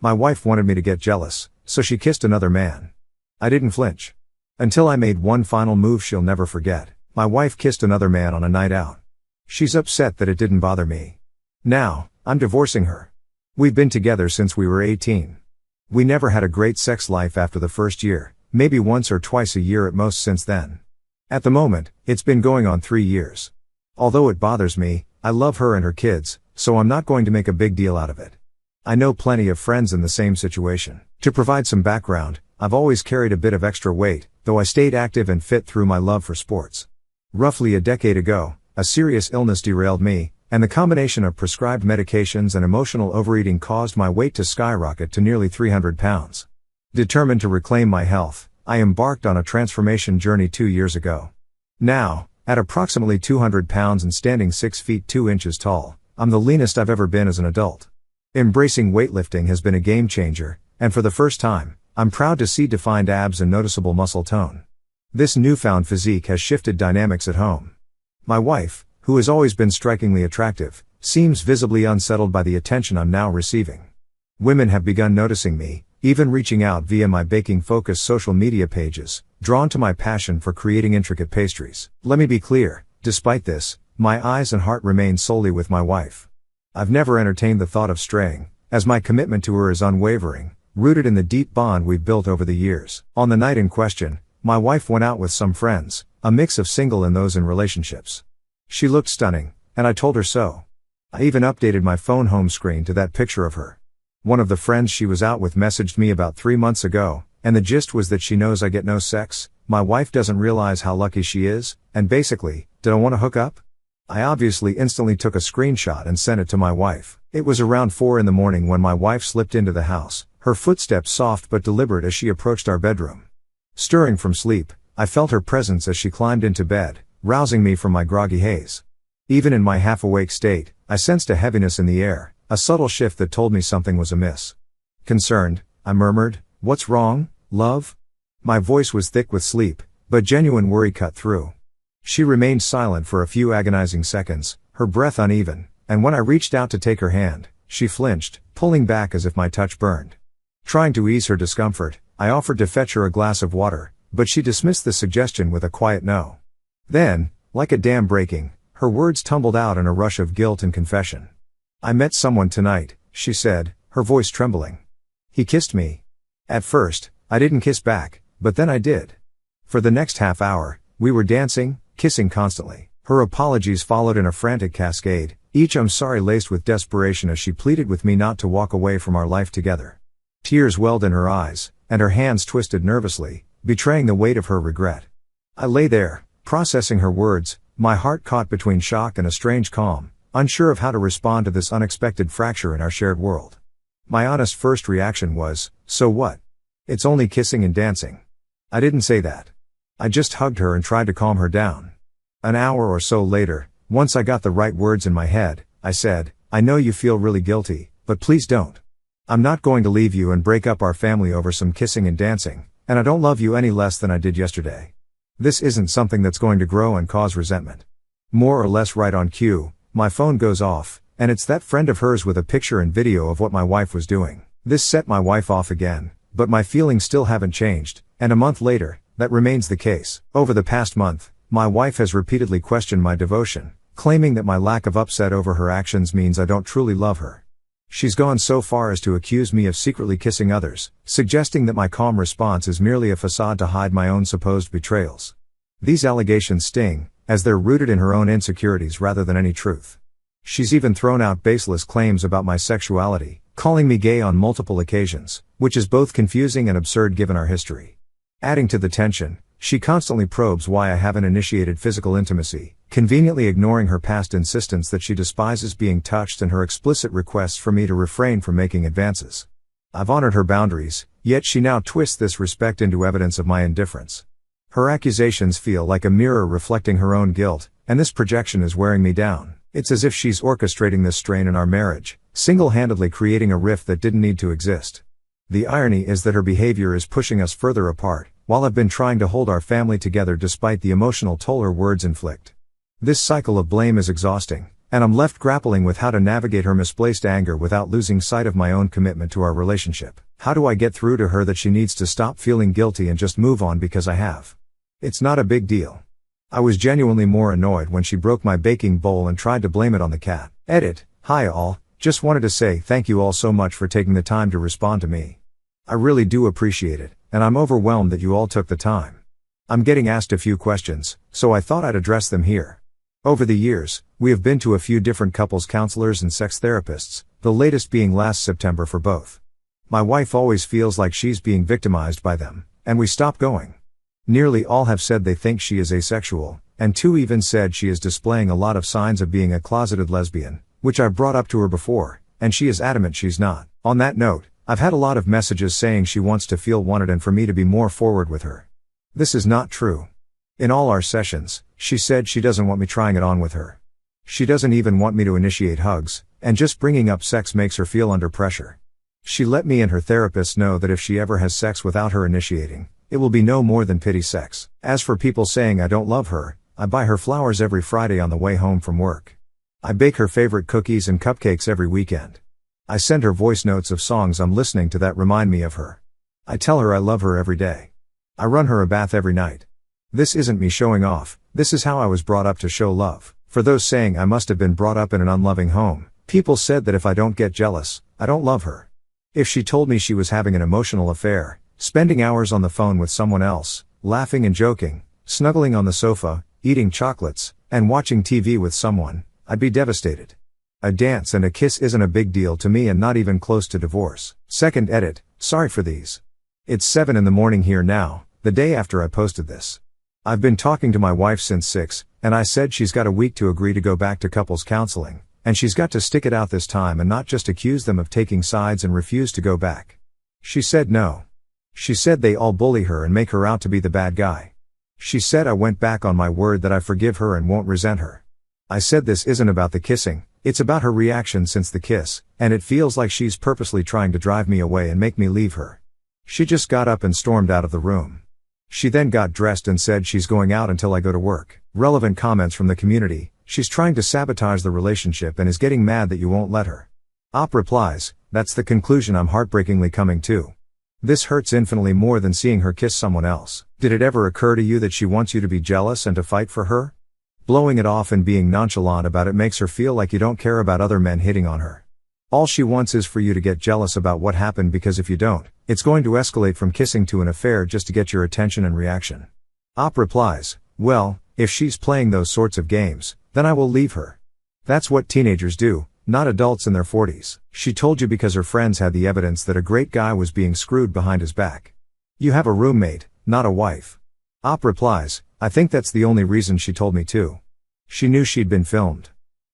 My wife wanted me to get jealous, so she kissed another man. I didn't flinch. Until I made one final move she'll never forget. My wife kissed another man on a night out. She's upset that it didn't bother me. Now, I'm divorcing her. We've been together since we were 18. We never had a great sex life after the first year, maybe once or twice a year at most since then. At the moment, it's been going on 3 years. Although it bothers me, I love her and her kids, so I'm not going to make a big deal out of it. I know plenty of friends in the same situation. To provide some background, I've always carried a bit of extra weight, though I stayed active and fit through my love for sports. Roughly a decade ago, a serious illness derailed me, and the combination of prescribed medications and emotional overeating caused my weight to skyrocket to nearly 300 pounds. Determined to reclaim my health, I embarked on a transformation journey 2 years ago. Now, at approximately 200 pounds and standing 6 feet 2 inches tall, I'm the leanest I've ever been as an adult. Embracing weightlifting has been a game changer, and for the first time, I'm proud to see defined abs and noticeable muscle tone. This newfound physique has shifted dynamics at home. My wife, who has always been strikingly attractive, seems visibly unsettled by the attention I'm now receiving. Women have begun noticing me, even reaching out via my baking-focused social media pages, drawn to my passion for creating intricate pastries. Let me be clear, despite this, my eyes and heart remain solely with my wife. I've never entertained the thought of straying, as my commitment to her is unwavering, rooted in the deep bond we've built over the years. On the night in question, my wife went out with some friends, a mix of single and those in relationships. She looked stunning, and I told her so. I even updated my phone home screen to that picture of her. One of the friends she was out with messaged me about 3 months ago, and the gist was that she knows I get no sex, my wife doesn't realize how lucky she is, and basically, did I want to hook up? I obviously instantly took a screenshot and sent it to my wife. It was around 4 in the morning when my wife slipped into the house, her footsteps soft but deliberate as she approached our bedroom. Stirring from sleep, I felt her presence as she climbed into bed, rousing me from my groggy haze. Even in my half-awake state, I sensed a heaviness in the air, a subtle shift that told me something was amiss. Concerned, I murmured, "What's wrong, love?" My voice was thick with sleep, but genuine worry cut through. She remained silent for a few agonizing seconds, her breath uneven, and when I reached out to take her hand, she flinched, pulling back as if my touch burned. Trying to ease her discomfort, I offered to fetch her a glass of water, but she dismissed the suggestion with a quiet no. Then, like a dam breaking, her words tumbled out in a rush of guilt and confession. "I met someone tonight," she said, her voice trembling. "He kissed me. At first, I didn't kiss back, but then I did. For the next half hour, we were dancing, kissing constantly." Her apologies followed in a frantic cascade, each "I'm sorry" laced with desperation as she pleaded with me not to walk away from our life together. Tears welled in her eyes, and her hands twisted nervously, betraying the weight of her regret. I lay there, processing her words, my heart caught between shock and a strange calm, unsure of how to respond to this unexpected fracture in our shared world. My honest first reaction was, "So what? It's only kissing and dancing." I didn't say that. I just hugged her and tried to calm her down. An hour or so later, once I got the right words in my head, I said, "I know you feel really guilty, but please don't. I'm not going to leave you and break up our family over some kissing and dancing, and I don't love you any less than I did yesterday. This isn't something that's going to grow and cause resentment." More or less right on cue, my phone goes off, and it's that friend of hers with a picture and video of what my wife was doing. This set my wife off again, but my feelings still haven't changed, and a month later, that remains the case. Over the past month, my wife has repeatedly questioned my devotion, claiming that my lack of upset over her actions means I don't truly love her. She's gone so far as to accuse me of secretly kissing others, suggesting that my calm response is merely a facade to hide my own supposed betrayals. These allegations sting, as they're rooted in her own insecurities rather than any truth. She's even thrown out baseless claims about my sexuality, calling me gay on multiple occasions, which is both confusing and absurd given our history. Adding to the tension, she constantly probes why I haven't initiated physical intimacy, conveniently ignoring her past insistence that she despises being touched and her explicit requests for me to refrain from making advances. I've honored her boundaries, yet she now twists this respect into evidence of my indifference. Her accusations feel like a mirror reflecting her own guilt, and this projection is wearing me down. It's as if she's orchestrating this strain in our marriage, single-handedly creating a rift that didn't need to exist. The irony is that her behavior is pushing us further apart, while I've been trying to hold our family together despite the emotional toll her words inflict. This cycle of blame is exhausting, and I'm left grappling with how to navigate her misplaced anger without losing sight of my own commitment to our relationship. How do I get through to her that she needs to stop feeling guilty and just move on because I have? It's not a big deal. I was genuinely more annoyed when she broke my baking bowl and tried to blame it on the cat. Edit. Hi all, just wanted to say thank you all so much for taking the time to respond to me. I really do appreciate it, and I'm overwhelmed that you all took the time. I'm getting asked a few questions, so I thought I'd address them here. Over the years, we have been to a few different couples counselors and sex therapists, the latest being last September for both. My wife always feels like she's being victimized by them, and we stop going. Nearly all have said they think she is asexual, and 2 even said she is displaying a lot of signs of being a closeted lesbian, which I brought up to her before, and she is adamant she's not. On that note, I've had a lot of messages saying she wants to feel wanted and for me to be more forward with her. This is not true. In all our sessions, she said she doesn't want me trying it on with her. She doesn't even want me to initiate hugs, and just bringing up sex makes her feel under pressure. She let me and her therapist know that if she ever has sex without her initiating, it will be no more than pity sex. As for people saying I don't love her, I buy her flowers every Friday on the way home from work. I bake her favorite cookies and cupcakes every weekend. I send her voice notes of songs I'm listening to that remind me of her. I tell her I love her every day. I run her a bath every night. This isn't me showing off, this is how I was brought up to show love. For those saying I must have been brought up in an unloving home, people said that if I don't get jealous, I don't love her. If she told me she was having an emotional affair, spending hours on the phone with someone else, laughing and joking, snuggling on the sofa, eating chocolates, and watching TV with someone, I'd be devastated. A dance and a kiss isn't a big deal to me and not even close to divorce. Second edit, sorry for these. It's 7 in the morning here now, the day after I posted this. I've been talking to my wife since 6, and I said she's got a week to agree to go back to couples counseling, and she's got to stick it out this time and not just accuse them of taking sides and refuse to go back. She said no. She said they all bully her and make her out to be the bad guy. She said I went back on my word that I forgive her and won't resent her. I said this isn't about the kissing, it's about her reaction since the kiss, and it feels like she's purposely trying to drive me away and make me leave her. She just got up and stormed out of the room. She then got dressed and said she's going out until I go to work. Relevant comments from the community, she's trying to sabotage the relationship and is getting mad that you won't let her. Op replies, that's the conclusion I'm heartbreakingly coming to. This hurts infinitely more than seeing her kiss someone else. Did it ever occur to you that she wants you to be jealous and to fight for her? Blowing it off and being nonchalant about it makes her feel like you don't care about other men hitting on her. All she wants is for you to get jealous about what happened because if you don't, it's going to escalate from kissing to an affair just to get your attention and reaction. Op replies, well, if she's playing those sorts of games, then I will leave her. That's what teenagers do, not adults in their 40s. She told you because her friends had the evidence that a great guy was being screwed behind his back. You have a roommate, not a wife. Op replies, I think that's the only reason she told me to. She knew she'd been filmed.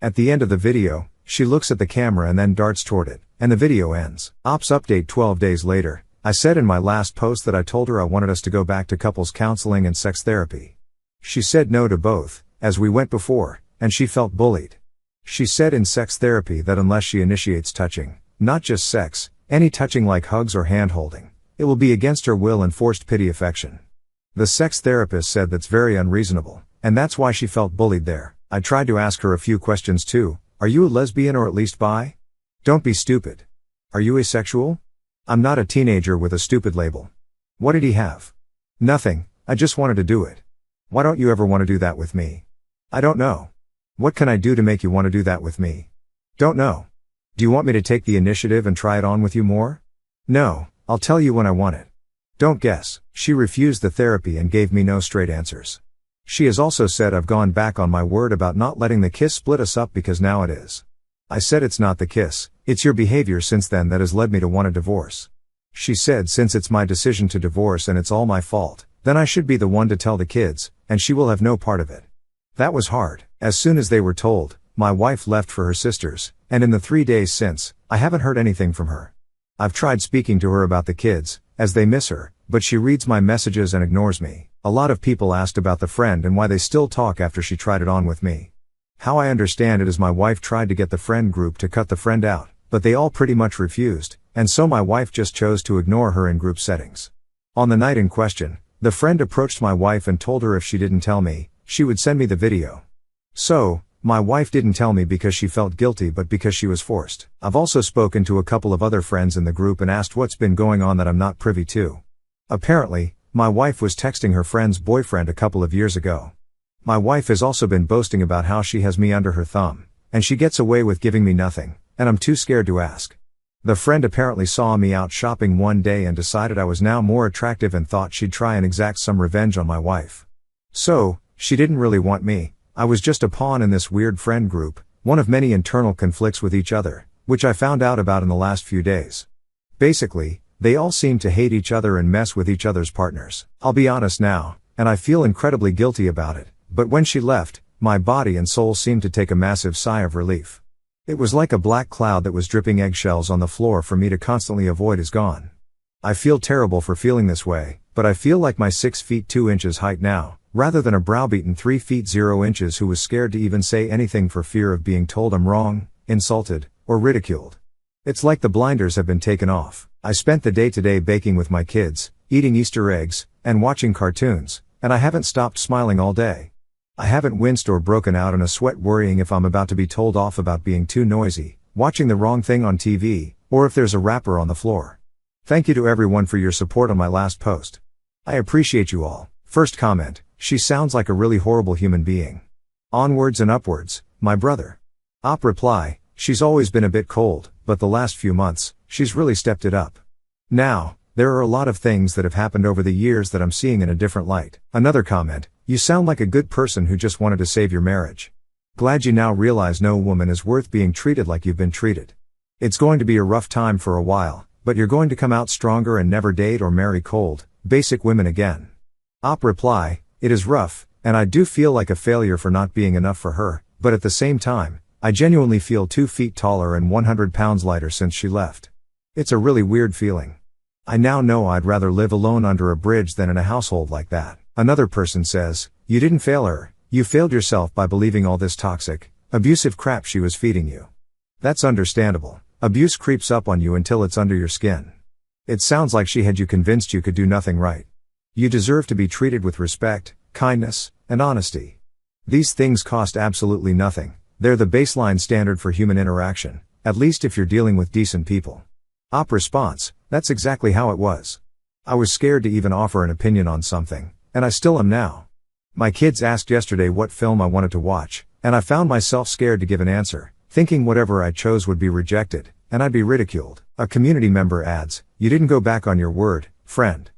At the end of the video, she looks at the camera and then darts toward it, and the video ends. Op's update 12 days later, I said in my last post that I told her I wanted us to go back to couples counseling and sex therapy. She said no to both, as we went before, and she felt bullied. She said in sex therapy that unless she initiates touching, not just sex, any touching like hugs or hand-holding, it will be against her will and forced pity affection. The sex therapist said that's very unreasonable, and that's why she felt bullied there. I tried to ask her a few questions too. Are you a lesbian or at least bi? Don't be stupid. Are you asexual? I'm not a teenager with a stupid label. What did he have? Nothing, I just wanted to do it. Why don't you ever want to do that with me? I don't know. What can I do to make you want to do that with me? Don't know. Do you want me to take the initiative and try it on with you more? No, I'll tell you when I want it. Don't guess. She refused the therapy and gave me no straight answers. She has also said I've gone back on my word about not letting the kiss split us up because now it is. I said it's not the kiss, it's your behavior since then that has led me to want a divorce. She said since it's my decision to divorce and it's all my fault, then I should be the one to tell the kids, and she will have no part of it. That was hard. As soon as they were told, my wife left for her sister's, and in the 3 days since, I haven't heard anything from her. I've tried speaking to her about the kids, as they miss her, but she reads my messages and ignores me. A lot of people asked about the friend and why they still talk after she tried it on with me. How I understand it is my wife tried to get the friend group to cut the friend out, but they all pretty much refused, and so my wife just chose to ignore her in group settings. On the night in question, the friend approached my wife and told her if she didn't tell me, she would send me the video. So, My wife didn't tell me because she felt guilty but because she was forced. I've also spoken to a couple of other friends in the group and asked what's been going on that I'm not privy to. Apparently, my wife was texting her friend's boyfriend a couple of years ago. My wife has also been boasting about how she has me under her thumb, and she gets away with giving me nothing, and I'm too scared to ask. The friend apparently saw me out shopping one day and decided I was now more attractive and thought she'd try and exact some revenge on my wife. So, she didn't really want me. I was just a pawn in this weird friend group, one of many internal conflicts with each other, which I found out about in the last few days. Basically, they all seem to hate each other and mess with each other's partners. I'll be honest now, and I feel incredibly guilty about it, but when she left, my body and soul seemed to take a massive sigh of relief. It was like a black cloud that was dripping eggshells on the floor for me to constantly avoid is gone. I feel terrible for feeling this way, but I feel like my 6 feet 2 inches height now, rather than a browbeaten 3 feet 0 inches who was scared to even say anything for fear of being told I'm wrong, insulted, or ridiculed. It's like the blinders have been taken off. I spent the day today baking with my kids, eating Easter eggs, and watching cartoons, and I haven't stopped smiling all day. I haven't winced or broken out in a sweat worrying if I'm about to be told off about being too noisy, watching the wrong thing on TV, or if there's a wrapper on the floor. Thank you to everyone for your support on my last post. I appreciate you all. First comment, she sounds like a really horrible human being. Onwards and upwards, my brother. Op reply, she's always been a bit cold, but the last few months, she's really stepped it up. Now, there are a lot of things that have happened over the years that I'm seeing in a different light. Another comment, you sound like a good person who just wanted to save your marriage. Glad you now realize no woman is worth being treated like you've been treated. It's going to be a rough time for a while, but you're going to come out stronger and never date or marry cold, basic women again. Op reply, it is rough, and I do feel like a failure for not being enough for her, but at the same time, I genuinely feel 2 feet taller and 100 pounds lighter since she left. It's a really weird feeling. I now know I'd rather live alone under a bridge than in a household like that. Another person says, you didn't fail her, you failed yourself by believing all this toxic, abusive crap she was feeding you. That's understandable. Abuse creeps up on you until it's under your skin. It sounds like she had you convinced you could do nothing right. You deserve to be treated with respect, kindness, and honesty. These things cost absolutely nothing. They're the baseline standard for human interaction, at least if you're dealing with decent people. Op response, that's exactly how it was. I was scared to even offer an opinion on something, and I still am now. My kids asked yesterday what film I wanted to watch, and I found myself scared to give an answer, thinking whatever I chose would be rejected, and I'd be ridiculed. A community member adds, you didn't go back on your word, friend.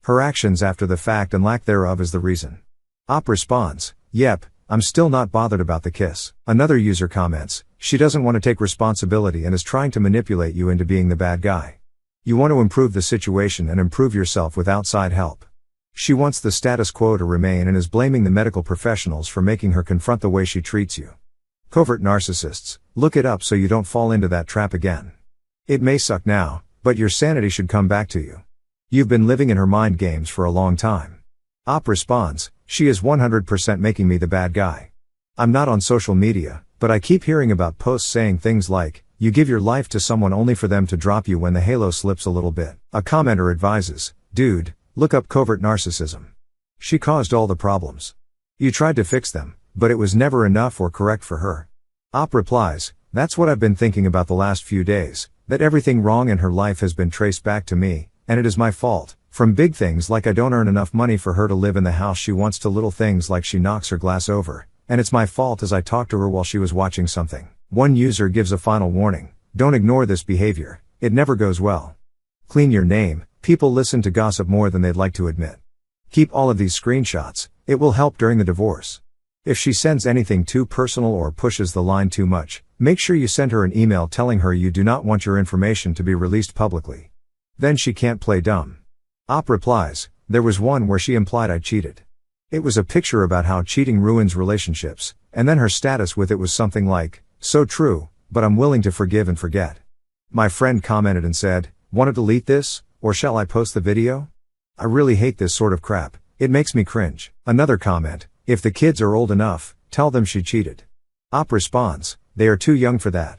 Her actions after the fact and lack thereof is the reason. Op responds, yep, I'm still not bothered about the kiss. Another user comments, she doesn't want to take responsibility and is trying to manipulate you into being the bad guy. You want to improve the situation and improve yourself with outside help. She wants the status quo to remain and is blaming the medical professionals for making her confront the way she treats you. Covert narcissists, look it up so you don't fall into that trap again. It may suck now, but your sanity should come back to you. You've been living in her mind games for a long time. Op responds, she is 100% making me the bad guy. I'm not on social media, but I keep hearing about posts saying things like, you give your life to someone only for them to drop you when the halo slips a little bit. A commenter advises, dude, look up covert narcissism. She caused all the problems. You tried to fix them, but it was never enough or correct for her. Op replies, that's what I've been thinking about the last few days, that everything wrong in her life has been traced back to me, and it is my fault, from big things like I don't earn enough money for her to live in the house she wants to little things like she knocks her glass over, and it's my fault as I talked to her while she was watching something. One user gives a final warning, don't ignore this behavior, it never goes well. Clean your name, people listen to gossip more than they'd like to admit. Keep all of these screenshots, it will help during the divorce. If she sends anything too personal or pushes the line too much, make sure you send her an email telling her you do not want your information to be released publicly. Then she can't play dumb. Op replies, there was one where she implied I cheated. It was a picture about how cheating ruins relationships, and then her status with it was something like, so true, but I'm willing to forgive and forget. My friend commented and said, wanna delete this, or shall I post the video? I really hate this sort of crap, it makes me cringe. Another comment, if the kids are old enough, tell them she cheated. Op responds, they are too young for that.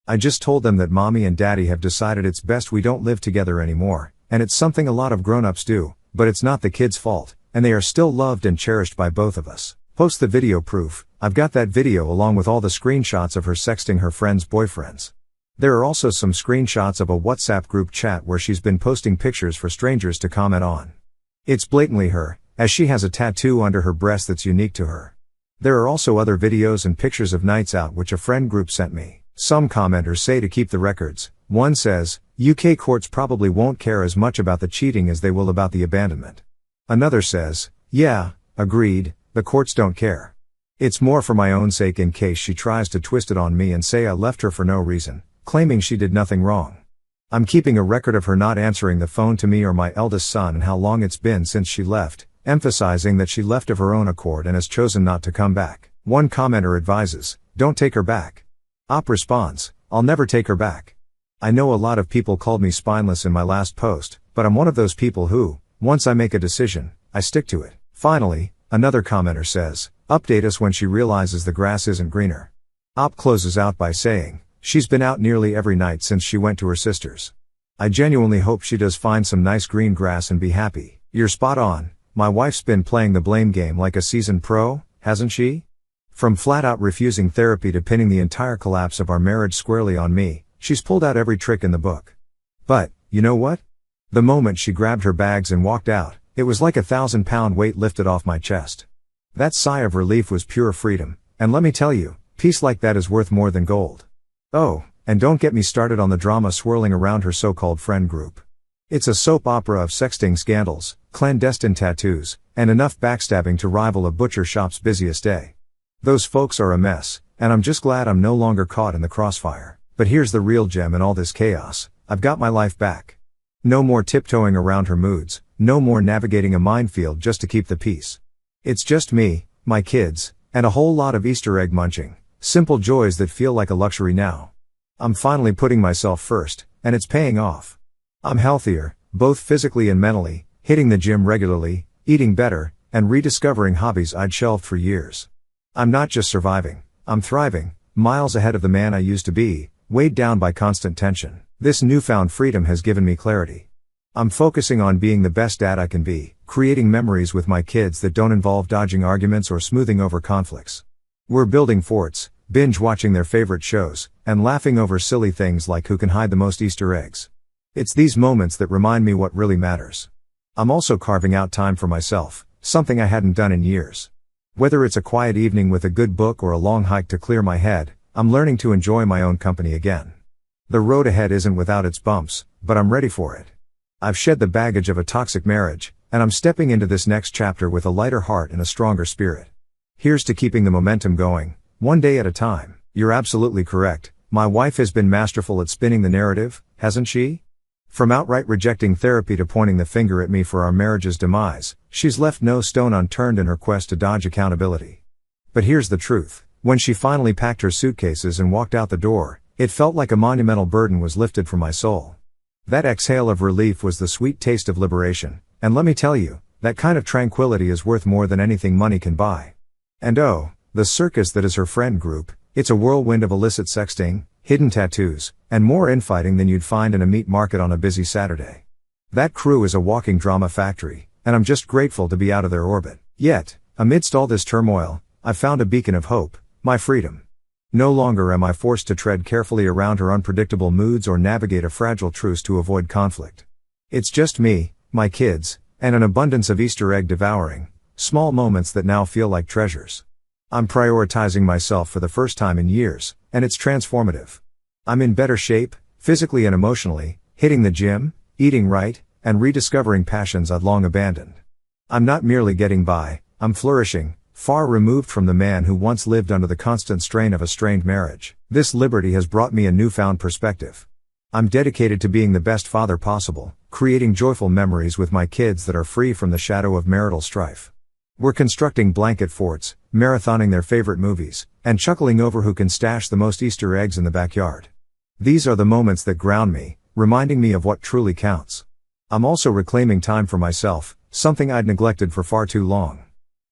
I just told them that mommy and daddy have decided it's best we don't live together anymore, and it's something a lot of grown-ups do, but it's not the kids' fault, and they are still loved and cherished by both of us. Post the video proof, I've got that video along with all the screenshots of her sexting her friends' boyfriends. There are also some screenshots of a WhatsApp group chat where she's been posting pictures for strangers to comment on. It's blatantly her, as she has a tattoo under her breast that's unique to her. There are also other videos and pictures of nights out which a friend group sent me. Some commenters say to keep the records. One says, UK courts probably won't care as much about the cheating as they will about the abandonment. Another says, yeah, agreed, the courts don't care. It's more for my own sake in case she tries to twist it on me and say I left her for no reason, claiming she did nothing wrong. I'm keeping a record of her not answering the phone to me or my eldest son and how long it's been since she left, emphasizing that she left of her own accord and has chosen not to come back. One commenter advises, don't take her back. Op responds, I'll never take her back. I know a lot of people called me spineless in my last post, but I'm one of those people who, once I make a decision, I stick to it. Finally, another commenter says, update us when she realizes the grass isn't greener. Op closes out by saying, she's been out nearly every night since she went to her sister's. I genuinely hope she does find some nice green grass and be happy. You're spot on, my wife's been playing the blame game like a seasoned pro, hasn't she? From flat out refusing therapy to pinning the entire collapse of our marriage squarely on me, she's pulled out every trick in the book. But, you know what? The moment she grabbed her bags and walked out, it was like a 1,000-pound weight lifted off my chest. That sigh of relief was pure freedom, and let me tell you, peace like that is worth more than gold. Oh, and don't get me started on the drama swirling around her so-called friend group. It's a soap opera of sexting scandals, clandestine tattoos, and enough backstabbing to rival a butcher shop's busiest day. Those folks are a mess, and I'm just glad I'm no longer caught in the crossfire. But here's the real gem in all this chaos, I've got my life back. No more tiptoeing around her moods, no more navigating a minefield just to keep the peace. It's just me, my kids, and a whole lot of Easter egg munching, simple joys that feel like a luxury now. I'm finally putting myself first, and it's paying off. I'm healthier, both physically and mentally, hitting the gym regularly, eating better, and rediscovering hobbies I'd shelved for years. I'm not just surviving, I'm thriving, miles ahead of the man I used to be, weighed down by constant tension. This newfound freedom has given me clarity. I'm focusing on being the best dad I can be, creating memories with my kids that don't involve dodging arguments or smoothing over conflicts. We're building forts, binge watching their favorite shows, and laughing over silly things like who can hide the most Easter eggs. It's these moments that remind me what really matters. I'm also carving out time for myself, something I hadn't done in years. Whether it's a quiet evening with a good book or a long hike to clear my head, I'm learning to enjoy my own company again. The road ahead isn't without its bumps, but I'm ready for it. I've shed the baggage of a toxic marriage, and I'm stepping into this next chapter with a lighter heart and a stronger spirit. Here's to keeping the momentum going, one day at a time. You're absolutely correct, my wife has been masterful at spinning the narrative, hasn't she? From outright rejecting therapy to pointing the finger at me for our marriage's demise, she's left no stone unturned in her quest to dodge accountability. But here's the truth, when she finally packed her suitcases and walked out the door, it felt like a monumental burden was lifted from my soul. That exhale of relief was the sweet taste of liberation, and let me tell you, that kind of tranquility is worth more than anything money can buy. And oh, the circus that is her friend group, it's a whirlwind of illicit sexting, hidden tattoos, and more infighting than you'd find in a meat market on a busy Saturday. That crew is a walking drama factory, and I'm just grateful to be out of their orbit. Yet, amidst all this turmoil, I've found a beacon of hope, my freedom. No longer am I forced to tread carefully around her unpredictable moods or navigate a fragile truce to avoid conflict. It's just me, my kids, and an abundance of Easter egg devouring, small moments that now feel like treasures. I'm prioritizing myself for the first time in years, and it's transformative. I'm in better shape, physically and emotionally, hitting the gym, eating right, and rediscovering passions I'd long abandoned. I'm not merely getting by, I'm flourishing, far removed from the man who once lived under the constant strain of a strained marriage. This liberty has brought me a newfound perspective. I'm dedicated to being the best father possible, creating joyful memories with my kids that are free from the shadow of marital strife. We're constructing blanket forts, marathoning their favorite movies, and chuckling over who can stash the most Easter eggs in the backyard. These are the moments that ground me, reminding me of what truly counts. I'm also reclaiming time for myself, something I'd neglected for far too long.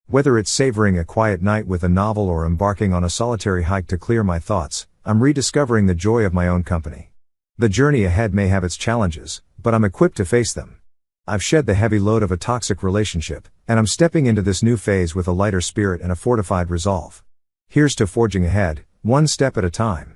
Whether it's savoring a quiet night with a novel or embarking on a solitary hike to clear my thoughts, I'm rediscovering the joy of my own company. The journey ahead may have its challenges, but I'm equipped to face them. I've shed the heavy load of a toxic relationship, and I'm stepping into this new phase with a lighter spirit and a fortified resolve. Here's to forging ahead, one step at a time.